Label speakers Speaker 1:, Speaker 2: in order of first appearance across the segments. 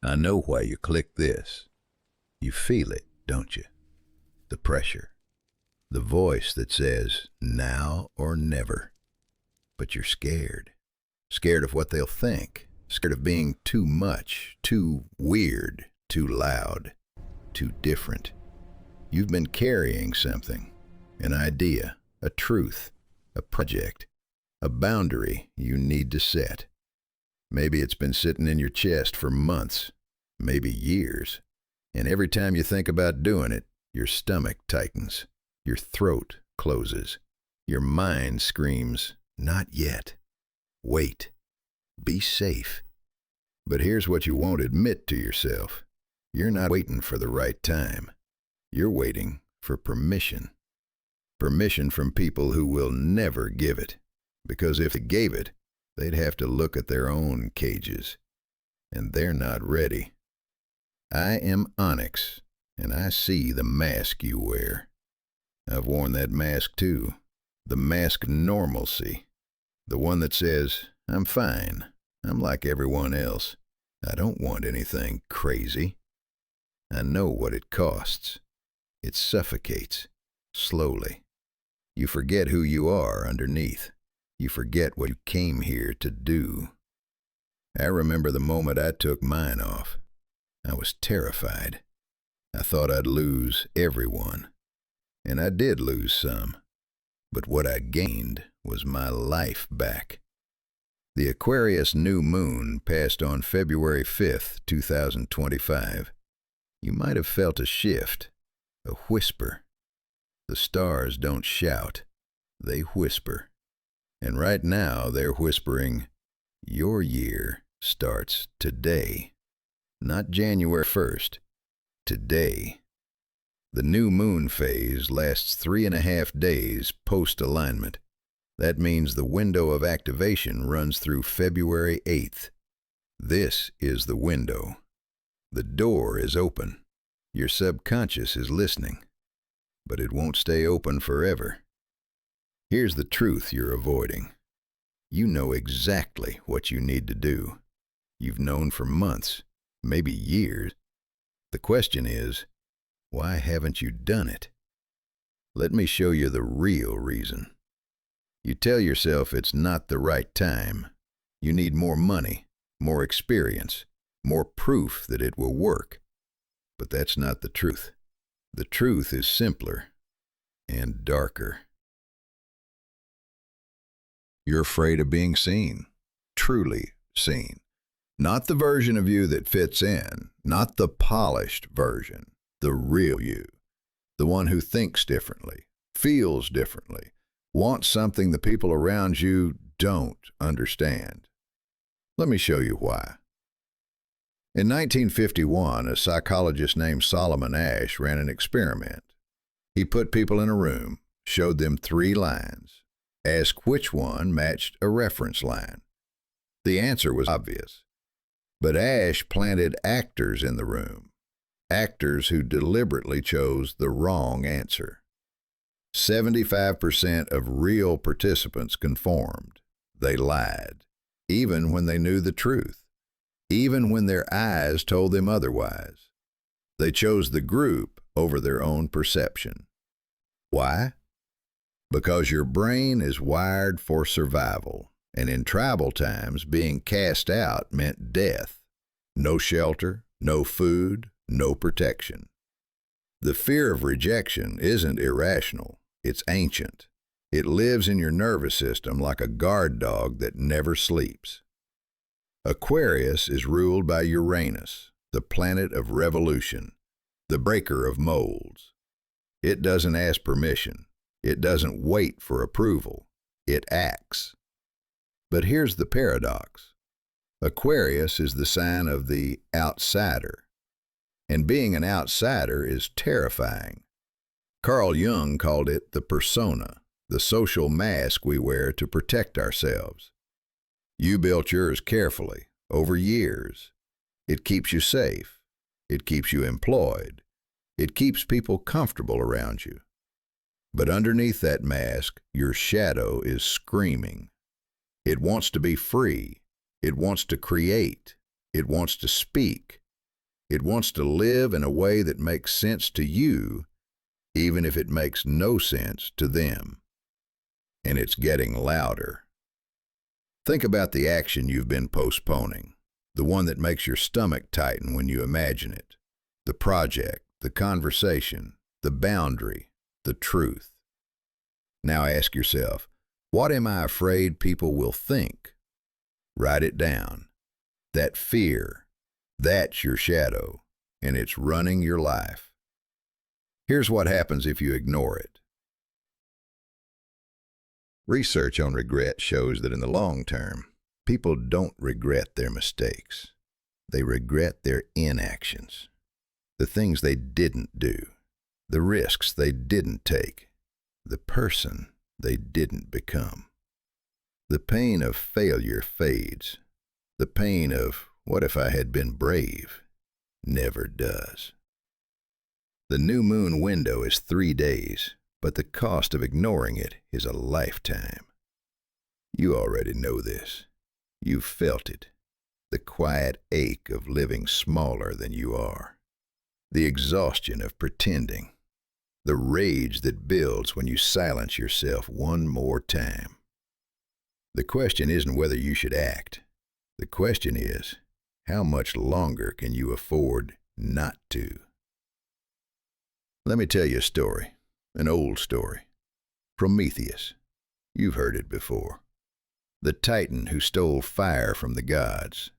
Speaker 1: I know why you clicked this. You feel it, don't you? The pressure. The voice that says, now or never. But you're scared. Scared of what they'll think. Scared of being too much, too weird, too loud, too different. You've been carrying something. An idea, a truth, a project, a boundary you need to set. Maybe it's been sitting in your chest for months, maybe years, and every time you think about doing it, your stomach tightens, your throat closes, your mind screams, not yet. Wait. Be safe. But here's what you won't admit to yourself. You're not waiting for the right time. You're waiting for permission. Permission from people who will never give it. Because if they gave it, they'd have to look at their own cages. And they're not ready. I am Onyx, and I see the mask you wear. I've worn that mask too. The mask of normalcy. The one that says, I'm fine. I'm like everyone else. I don't want anything crazy. I know what it costs. It suffocates. Slowly. You forget who you are underneath. You forget what you came here to do. I remember the moment I took mine off. I was terrified. I thought I'd lose everyone. And I did lose some. But what I gained was my life back. The Aquarius New Moon passed on February 5th, 2025. You might have felt a shift, a whisper. The stars don't shout, they whisper. And right now they're whispering, your year starts today. Not January 1st, today. The new moon phase lasts 3.5 days post-alignment. That means the window of activation runs through February 8th. This is the window. The door is open. Your subconscious is listening. But it won't stay open forever. Here's the truth you're avoiding. You know exactly what you need to do. You've known for months, maybe years. The question is, why haven't you done it? Let me show you the real reason. You tell yourself it's not the right time. You need more money, more experience, more proof that it will work. But that's not the truth. The truth is simpler and darker. You're afraid of being seen, truly seen. Not the version of you that fits in, not the polished version, the real you. The one who thinks differently, feels differently, wants something the people around you don't understand. Let me show you why. In 1951, a psychologist named Solomon Asch ran an experiment. He put people in a room, showed them 3 lines, asked which one matched a reference line. The answer was obvious. But Asch planted actors in the room, actors who deliberately chose the wrong answer. 75% of real participants conformed. They lied, even when they knew the truth, even when their eyes told them otherwise. They chose the group over their own perception. Why? Because your brain is wired for survival, and in tribal times, being cast out meant death. No shelter, no food, no protection. The fear of rejection isn't irrational, it's ancient. It lives in your nervous system like a guard dog that never sleeps. Aquarius is ruled by Uranus, the planet of revolution, the breaker of molds. It doesn't ask permission. It doesn't wait for approval. It acts. But here's the paradox. Aquarius is the sign of the outsider. And being an outsider is terrifying. Carl Jung called it the persona, the social mask we wear to protect ourselves. You built yours carefully, over years. It keeps you safe. It keeps you employed. It keeps people comfortable around you. But underneath that mask, your shadow is screaming. It wants to be free. It wants to create. It wants to speak. It wants to live in a way that makes sense to you, even if it makes no sense to them. And it's getting louder. Think about the action you've been postponing, the one that makes your stomach tighten when you imagine it, the project, the conversation, the boundary, the truth. Now ask yourself, what am I afraid people will think? Write it down. That fear, that's your shadow, and it's running your life. Here's what happens if you ignore it. Research on regret shows that in the long term, people don't regret their mistakes. They regret their inactions, the things they didn't do, the risks they didn't take, the person they didn't become. The pain of failure fades. The pain of, what if I had been brave, never does. The new moon window is 3 days, but the cost of ignoring it is a lifetime. You already know this. You've felt it. The quiet ache of living smaller than you are. The exhaustion of pretending. The rage that builds when you silence yourself one more time. The question isn't whether you should act. The question is, how much longer can you afford not to? Let me tell you a story, an old story. Prometheus. You've heard it before. The titan who stole fire from the gods,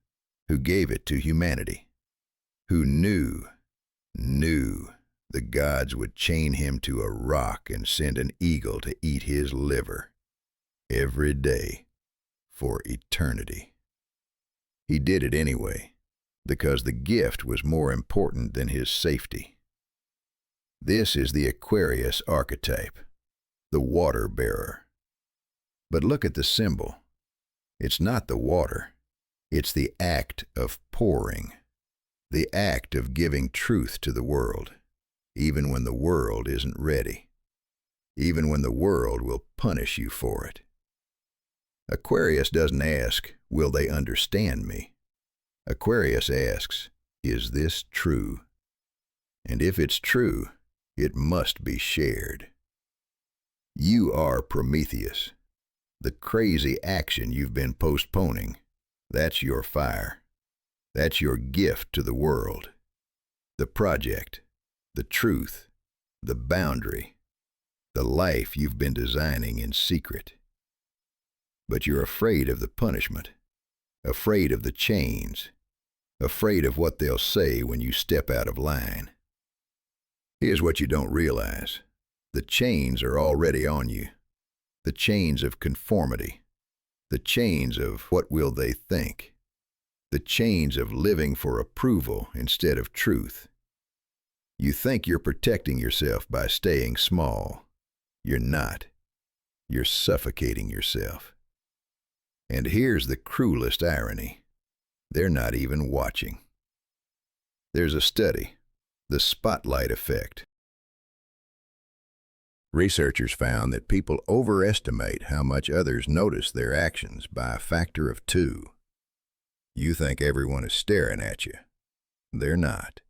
Speaker 1: who gave it to humanity, who knew the gods would chain him to a rock and send an eagle to eat his liver every day for eternity. He did it anyway, because the gift was more important than his safety. This is the Aquarius archetype, the water bearer. But look at the symbol. It's not the water. It's the act of pouring, the act of giving truth to the world, even when the world isn't ready, even when the world will punish you for it. Aquarius doesn't ask, will they understand me? Aquarius asks, is this true? And if it's true, it must be shared. You are Prometheus. The crazy action you've been postponing, that's your fire. That's your gift to the world. The project, the truth, the boundary, the life you've been designing in secret. But you're afraid of the punishment, afraid of the chains, afraid of what they'll say when you step out of line. Here's what you don't realize. The chains are already on you. The chains of conformity. The chains of what will they think. The chains of living for approval instead of truth. You think you're protecting yourself by staying small. You're not. You're suffocating yourself. And here's the cruelest irony. They're not even watching. There's a study, the spotlight effect. Researchers found that people overestimate how much others notice their actions by a factor of 2. You think everyone is staring at you. They're not.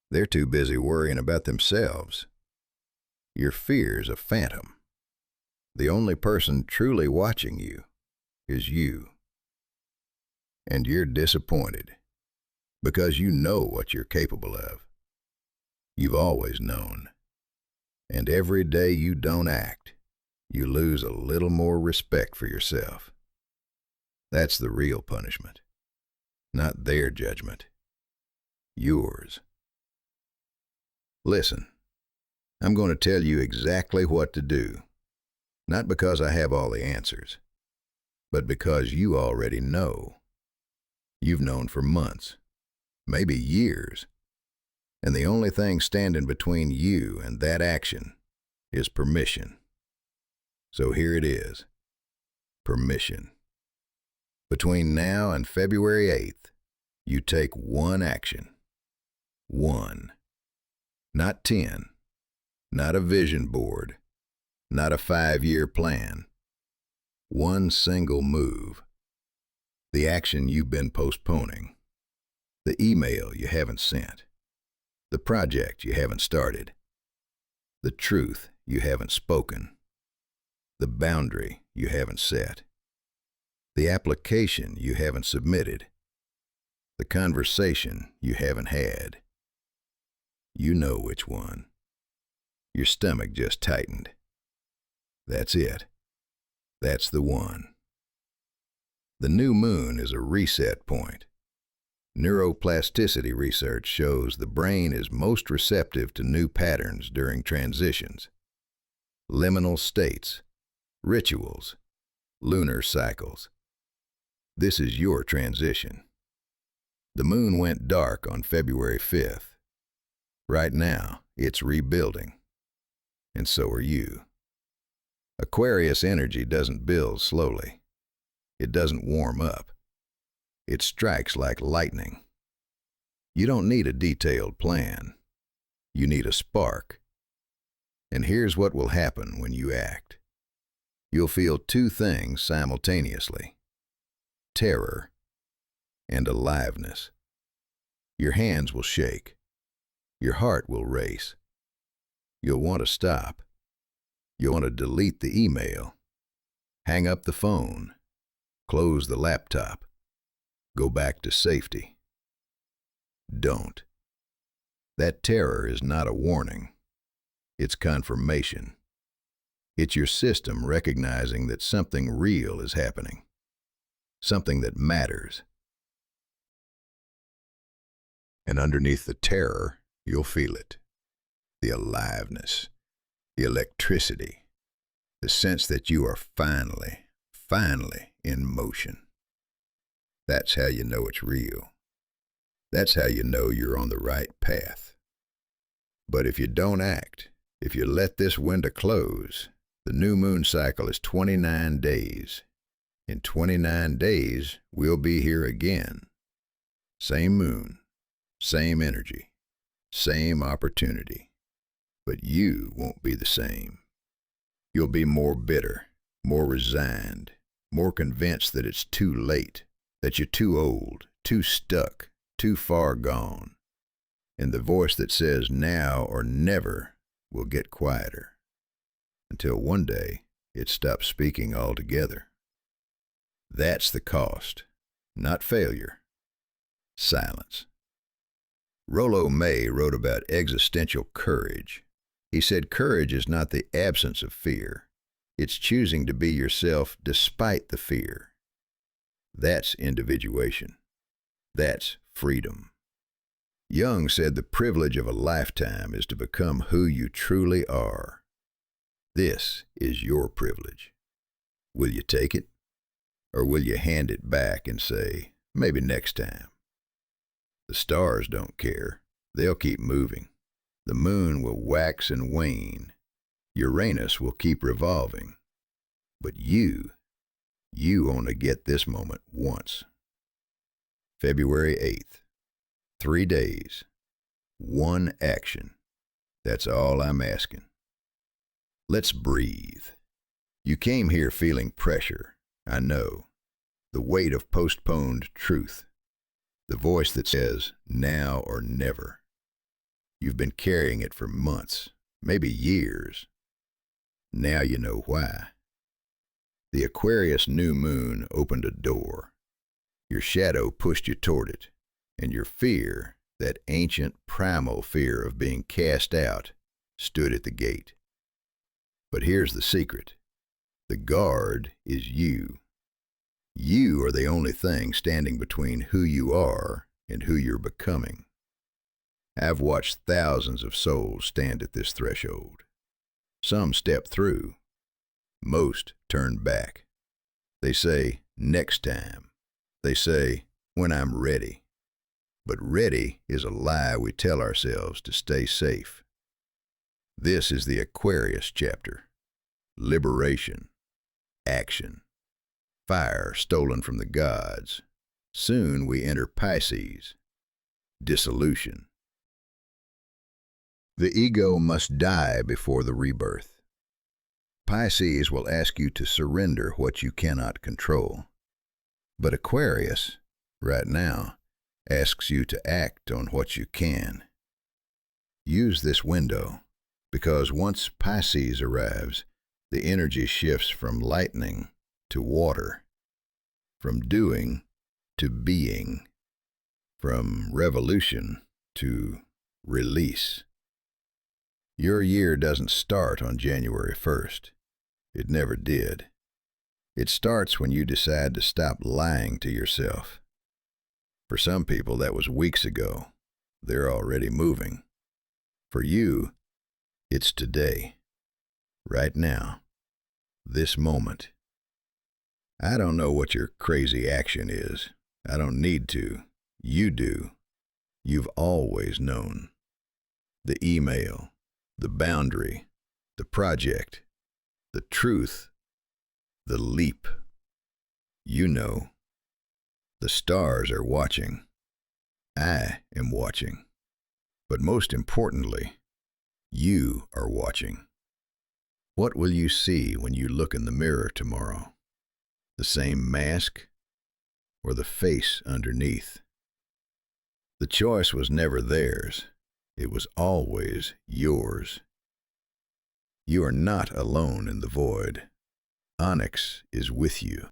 Speaker 1: They're too busy worrying about themselves. Your fear's a phantom. The only person truly watching you is you. And you're disappointed because you know what you're capable of. You've always known. And every day you don't act, you lose a little more respect for yourself. That's the real punishment. Not their judgment. Yours. Listen, I'm going to tell you exactly what to do. Not because I have all the answers, but because you already know. You've known for months, maybe years. And the only thing standing between you and that action is permission. So here it is. Permission. Between now and February 8th, you take one action. 1. Not 10. Not a vision board. Not a 5-year plan. One single move. The action you've been postponing. The email you haven't sent. The project you haven't started. The truth you haven't spoken. The boundary you haven't set. The application you haven't submitted. The conversation you haven't had. You know which one. Your stomach just tightened. That's it. That's the one. The new moon is a reset point. Neuroplasticity research shows the brain is most receptive to new patterns during transitions, liminal states, rituals, lunar cycles. This is your transition. The moon went dark on February 5th. Right now, it's rebuilding. And so are you. Aquarius energy doesn't build slowly. It doesn't warm up. It strikes like lightning. You don't need a detailed plan. You need a spark. And here's what will happen when you act. You'll feel two things simultaneously: terror and aliveness. Your hands will shake. Your heart will race. You'll want to stop. You'll want to delete the email, hang up the phone, close the laptop, go back to safety. Don't. That terror is not a warning. It's confirmation. It's your system recognizing that something real is happening, something that matters. And underneath the terror, you'll feel it. The aliveness, the electricity, the sense that you are finally in motion. That's how you know it's real. That's how you know you're on the right path. But if you don't act, if you let this window close, the new moon cycle is 29 days. In 29 days, we'll be here again. Same moon, same energy, same opportunity. But you won't be the same. You'll be more bitter, more resigned, more convinced that it's too late, that you're too old, too stuck, too far gone. And the voice that says now or never will get quieter, until one day it stops speaking altogether. That's the cost, not failure. Silence. Rollo May wrote about existential courage. He said courage is not the absence of fear. It's choosing to be yourself despite the fear. That's individuation. That's freedom. Jung said the privilege of a lifetime is to become who you truly are. This is your privilege. Will you take it? Or will you hand it back and say, maybe next time? The stars don't care. They'll keep moving. The moon will wax and wane. Uranus will keep revolving. But you only get this moment once. February 8th. 3 days. 1 action. That's all I'm asking. Let's breathe. You came here feeling pressure, I know. The weight of postponed truth. The voice that says, now or never. You've been carrying it for months, maybe years. Now you know why. The Aquarius New Moon opened a door. Your shadow pushed you toward it, and your fear, that ancient primal fear of being cast out, stood at the gate. But here's the secret. The guard is you. You are the only thing standing between who you are and who you're becoming. I've watched thousands of souls stand at this threshold. Some step through. Most turn back. They say, next time. They say, when I'm ready. But ready is a lie we tell ourselves to stay safe. This is the Aquarius chapter. Liberation. Action. Fire stolen from the gods. Soon we enter Pisces. Dissolution. The ego must die before the rebirth. Pisces will ask you to surrender what you cannot control. But Aquarius, right now, asks you to act on what you can. Use this window, because once Pisces arrives, the energy shifts from lightning to water, from doing to being, from revolution to release. Your year doesn't start on January 1st. It never did. It starts when you decide to stop lying to yourself. For some people, that was weeks ago. They're already moving. For you, it's today, right now, this moment. I don't know what your crazy action is. I don't need to. You do. You've always known. The email, the boundary, the project, the truth, the leap. You know. The stars are watching. I am watching. But most importantly, you are watching. What will you see when you look in the mirror tomorrow? The same mask or the face underneath? The choice was never theirs. It was always yours. You are not alone in the void. Onyx is with you.